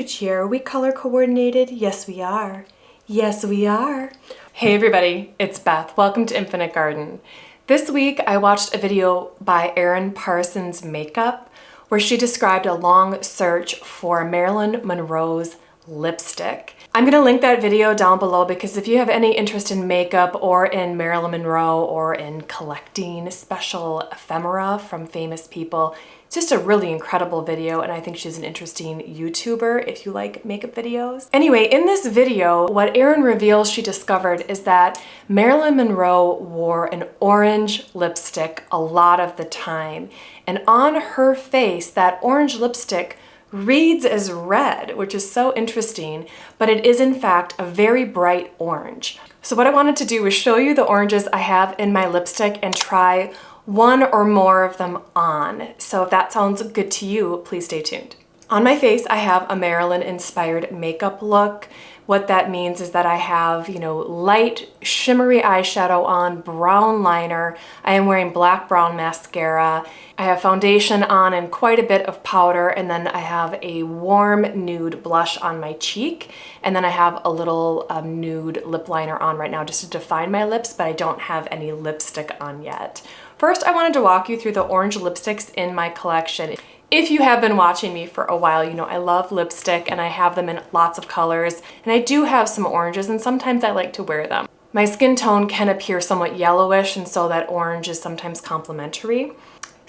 Gucci, are we color coordinated? Yes, we are. Yes, we are. Hey everybody, it's Beth. Welcome to Infinite Garden. This week I watched a video by Erin Parsons Makeup where she described a long search for Marilyn Monroe's lipstick. I'm gonna link that video down below because if you have any interest in makeup or in Marilyn Monroe or in collecting special ephemera from famous people, it's just a really incredible video, and I think she's an interesting YouTuber if you like makeup videos. Anyway, in this video, what Erin reveals she discovered is that Marilyn Monroe wore an orange lipstick a lot of the time. And on her face, that orange lipstick reads as red, which is so interesting, but it is in fact a very bright orange. So what I wanted to do was show you the oranges I have in my lipstick and try one or more of them on. So if that sounds good to you, please stay tuned. On my face, I have a Marilyn inspired makeup look. What that means is that I have, light shimmery eyeshadow on, brown liner. I am wearing black brown mascara. I have foundation on and quite a bit of powder, and then I have a warm nude blush on my cheek, and then I have a little nude lip liner on right now just to define my lips, but I don't have any lipstick on yet. First, I wanted to walk you through the orange lipsticks in my collection. If you have been watching me for a while, you know I love lipstick and I have them in lots of colors, and I do have some oranges and sometimes I like to wear them. My skin tone can appear somewhat yellowish, and so that orange is sometimes complementary.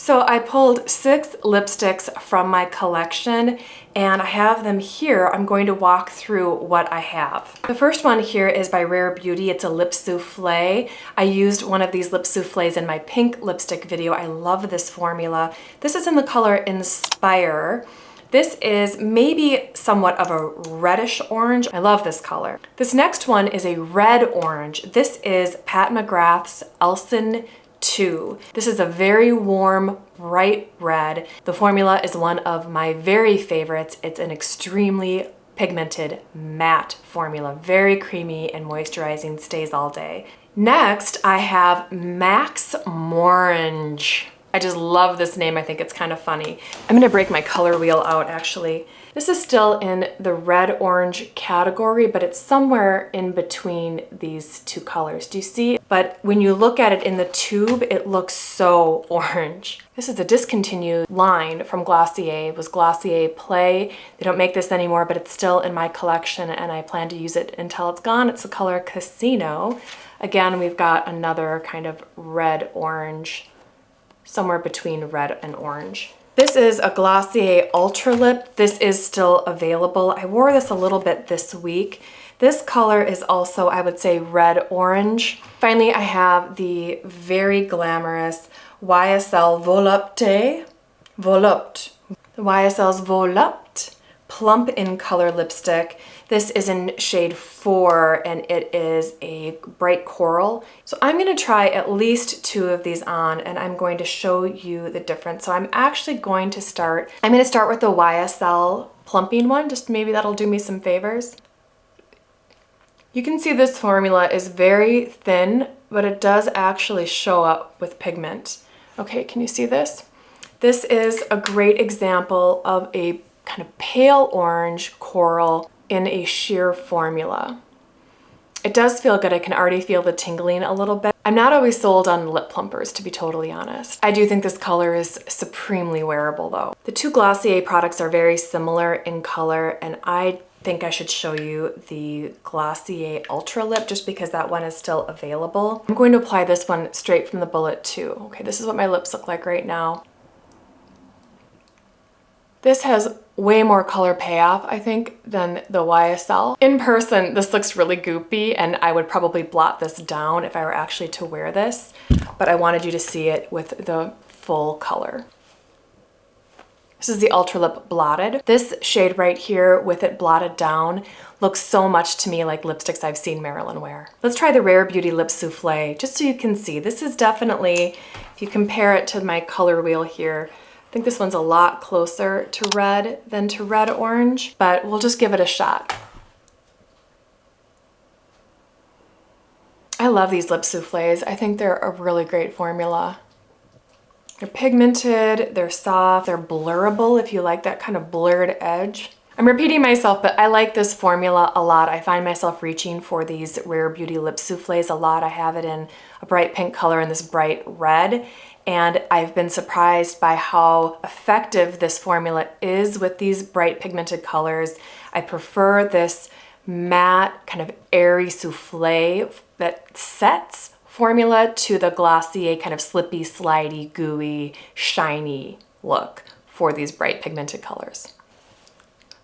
So I pulled 6 lipsticks from my collection and I have them here. I'm going to walk through what I have. The first one here is by Rare Beauty. It's a lip souffle. I used one of these lip souffles in my pink lipstick video. I love this formula. This is in the color Inspire. This is maybe somewhat of a reddish orange. I love this color. This next one is a red orange. This is Pat McGrath's Elson 2. This is a very warm, bright red. The formula is one of my very favorites. It's an extremely pigmented matte formula, very creamy and moisturizing, stays all day. Next, I have MAC's Morange. I just love this name. I think it's kind of funny. I'm gonna break my color wheel out actually. This is still in the red-orange category, but it's somewhere in between these two colors. Do you see? But when you look at it in the tube, it looks so orange. This is a discontinued line from Glossier. It was Glossier Play. They don't make this anymore, but it's still in my collection and I plan to use it until it's gone. It's the color Casino. Again, we've got another kind of red-orange, somewhere between red and orange. This is a Glossier UltraLip. This is still available. I wore this a little bit this week. This color is also, I would say, red-orange. Finally, I have the very glamorous YSL Volupte. The YSL's Volupte Plump in Color Lipstick. This is in shade 4 and it is a bright coral. So I'm gonna try at least 2 of these on and I'm going to show you the difference. So I'm actually going to start with the YSL Plumping one, just maybe that'll do me some favors. You can see this formula is very thin, but it does actually show up with pigment. Okay, can you see this? This is a great example of a kind of pale orange coral in a sheer formula. It does feel good. I can already feel the tingling a little bit. I'm not always sold on lip plumpers, to be totally honest. I do think this color is supremely wearable though. The 2 Glossier products are very similar in color, and I think I should show you the Glossier UltraLip just because that one is still available. I'm going to apply this one straight from the bullet too. Okay, this is what my lips look like right now. This has way more color payoff, I think, than the YSL. In person, this looks really goopy and I would probably blot this down if I were actually to wear this, but I wanted you to see it with the full color. This is the UltraLip Blotted. This shade right here with it blotted down looks so much to me like lipsticks I've seen Marilyn wear. Let's try the Rare Beauty Lip Souffle just so you can see. This is definitely, if you compare it to my color wheel here, I think this one's a lot closer to red than to red-orange, but we'll just give it a shot. I love these lip souffles. I think they're a really great formula. They're pigmented, they're soft, they're blurrable if you like that kind of blurred edge. I'm repeating myself, but I like this formula a lot. I find myself reaching for these rare Beauty Lip Souffles a lot. I have it in a bright pink color and this bright red, and I've been surprised by how effective this formula is with these bright pigmented colors. I prefer this matte, kind of airy souffle that sets formula to the Glossier kind of slippy, slidey, gooey, shiny look for these bright pigmented colors.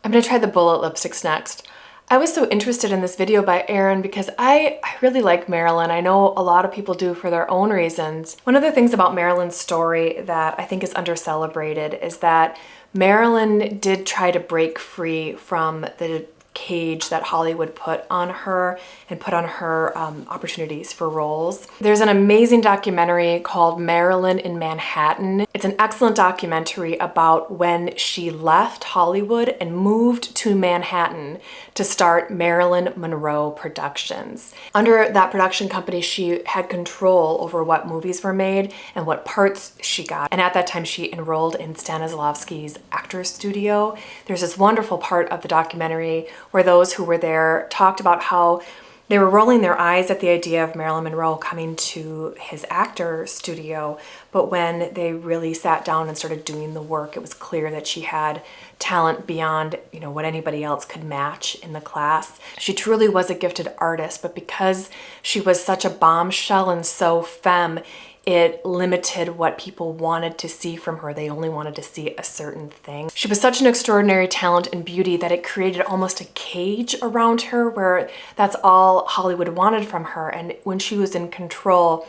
I'm gonna try the bullet lipsticks next. I was so interested in this video by Erin because I really like Marilyn. I know a lot of people do for their own reasons. One of the things about Marilyn's story that I think is under-celebrated is that Marilyn did try to break free from the cage that Hollywood put on her and put on her opportunities for roles. There's an amazing documentary called Marilyn in Manhattan. It's an excellent documentary about when she left Hollywood and moved to Manhattan to start Marilyn Monroe Productions. Under that production company, she had control over what movies were made and what parts she got. And at that time, she enrolled in Stanislavski's Actors Studio. There's this wonderful part of the documentary where those who were there talked about how they were rolling their eyes at the idea of Marilyn Monroe coming to his actor studio, but when they really sat down and started doing the work, it was clear that she had talent beyond, you know, what anybody else could match in the class. She truly was a gifted artist, but because she was such a bombshell and so femme, it limited what people wanted to see from her. They only wanted to see a certain thing. She was such an extraordinary talent and beauty that it created almost a cage around her where that's all Hollywood wanted from her. And when she was in control,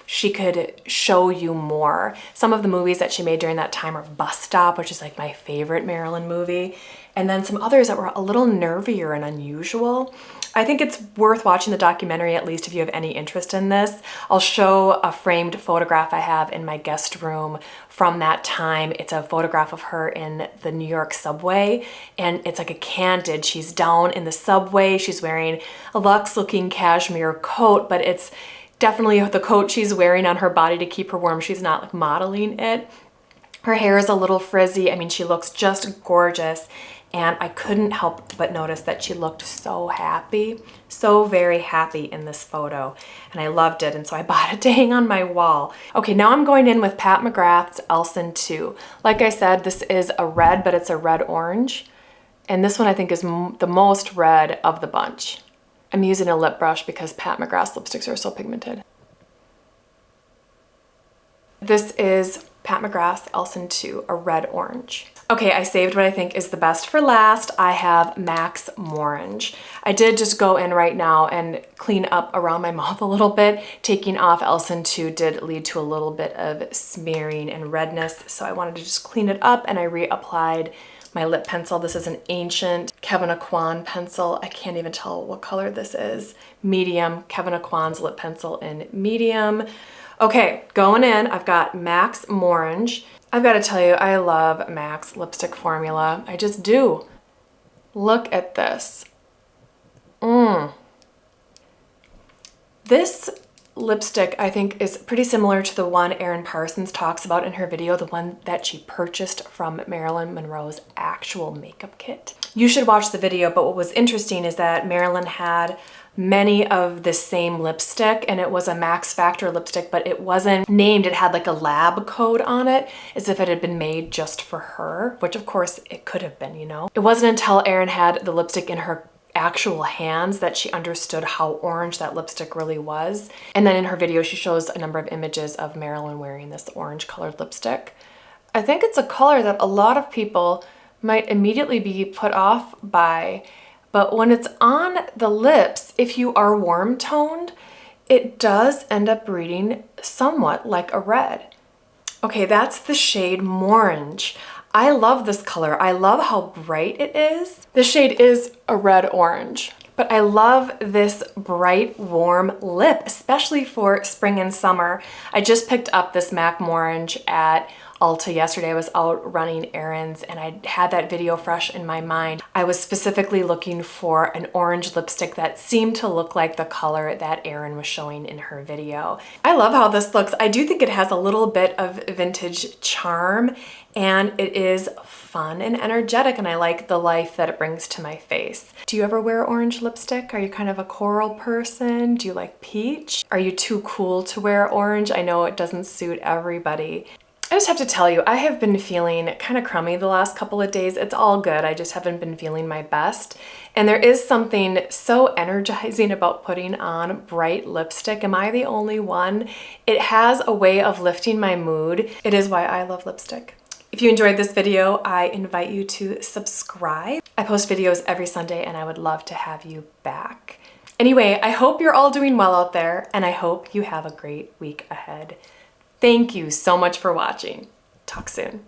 she could show you more. Some of the movies that she made during that time are Bus Stop, which is like my favorite Marilyn movie, and then some others that were a little nervier and unusual. I think it's worth watching the documentary, at least if you have any interest in this. I'll show a framed photograph I have in my guest room from that time. It's a photograph of her in the New York subway, and it's like a candid. She's down in the subway. She's wearing a luxe-looking cashmere coat, but it's definitely the coat she's wearing on her body to keep her warm. She's not like modeling it. Her hair is a little frizzy. I mean, she looks just gorgeous. And I couldn't help but notice that she looked so happy, so very happy in this photo. And I loved it, and so I bought it to hang on my wall. Okay, now I'm going in with Pat McGrath's Elson 2. Like I said, this is a red, but it's a red-orange. And this one I think is the most red of the bunch. I'm using a lip brush because Pat McGrath's lipsticks are so pigmented. This is Pat McGrath's Elson 2, a red-orange. Okay, I saved what I think is the best for last. I have MAC's Morange. I did just go in right now and clean up around my mouth a little bit. Taking off Elson 2 did lead to a little bit of smearing and redness, so I wanted to just clean it up, and I reapplied my lip pencil. This is an ancient Kevin Aucoin pencil. I can't even tell what color this is. Medium, Kevin Aucoin's lip pencil in medium. Okay, going in, I've got MAC's Morange. I've got to tell you, I love MAC's lipstick formula. I just do. Look at this. This lipstick, I think, is pretty similar to the one Erin Parsons talks about in her video, the one that she purchased from Marilyn Monroe's actual makeup kit. You should watch the video, but what was interesting is that Marilyn had many of the same lipstick, and it was a Max Factor lipstick, but it wasn't named. It had like a lab code on it, as if it had been made just for her, which of course it could have been, you know. It wasn't until Erin had the lipstick in her actual hands that she understood how orange that lipstick really was. And then in her video, she shows a number of images of Marilyn wearing this orange colored lipstick. I think it's a color that a lot of people might immediately be put off by, but when it's on the lips, if you are warm toned, it does end up reading somewhat like a red. Okay, that's the shade Morange. I love this color. I love how bright it is. The shade is a red orange, but I love this bright, warm lip, especially for spring and summer. I just picked up this MAC Morange at Ulta yesterday. I was out running errands and I had that video fresh in my mind. I was specifically looking for an orange lipstick that seemed to look like the color that Erin was showing in her video. I love how this looks. I do think it has a little bit of vintage charm and it is fun and energetic, and I like the life that it brings to my face. Do you ever wear orange lipstick? Are you kind of a coral person? Do you like peach? Are you too cool to wear orange? I know it doesn't suit everybody. I just have to tell you, I have been feeling kind of crummy the last couple of days. It's all good. I just haven't been feeling my best. And there is something so energizing about putting on bright lipstick. Am I the only one? It has a way of lifting my mood. It is why I love lipstick. If you enjoyed this video, I invite you to subscribe. I post videos every Sunday and I would love to have you back. Anyway, I hope you're all doing well out there and I hope you have a great week ahead. Thank you so much for watching. Talk soon.